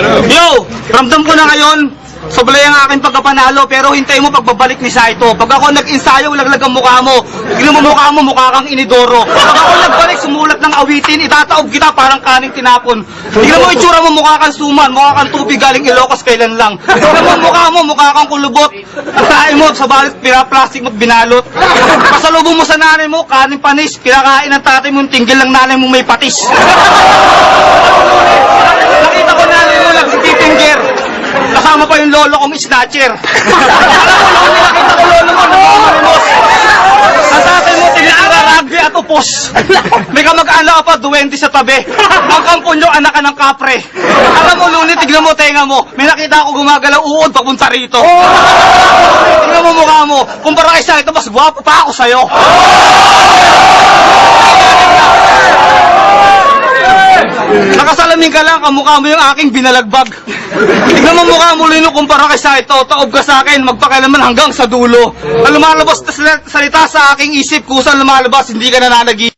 Yo! Ramdam ko na ngayon, sablay ang aking pagkapanalo, pero hintay mo pagbabalik ni Saito. Pag ako nag-insayo, laglag ang mukha mo. Tignan mo mukha mo, mukha kang inidoro. Pag ako nagbalik, sumulat ng awitin, itataob kita parang kaning tinapon. Tignan mo itsura mo, mukha kang suman, mukha kang tubig galing Ilocos kailan lang. Tignan mo mukha mo, mukha kang kulubot. Ang kain mo, sa balit, plastic mo't binalot. Pasalubong mo sa nanay mo, kaning panis, kinakain ng tatay mo, tinggil ng nanay mo may patis. Nakita ko nanay mo nagtitingger. Kasama pa yung lolo kong snatcher. Alam mo, nakita ko lolo mo namamarimos. Ang tatay mo, tinitira rugby at upos. May kamag-anak pa, duwende sa tabi. Ang kampunyo, anak ka ng kapre. Alam mo, Luni, tignan mo, tenga mo. May nakita ako gumagalaw uod papunta rito. Tignan mo mukha mo. Kumpara kay Saito, mas gwapo pa ako sa'yo. Nakasalamin ka lang, kamukha mo yung aking binalagbag. Tignan mo mukha mo, Lino, kumpara kay Saito. Taob ka sa akin, magpakialaman hanggang sa dulo. Ang lumalabas na salita sa aking isip, kusang lumalabas, hindi ka nananagi.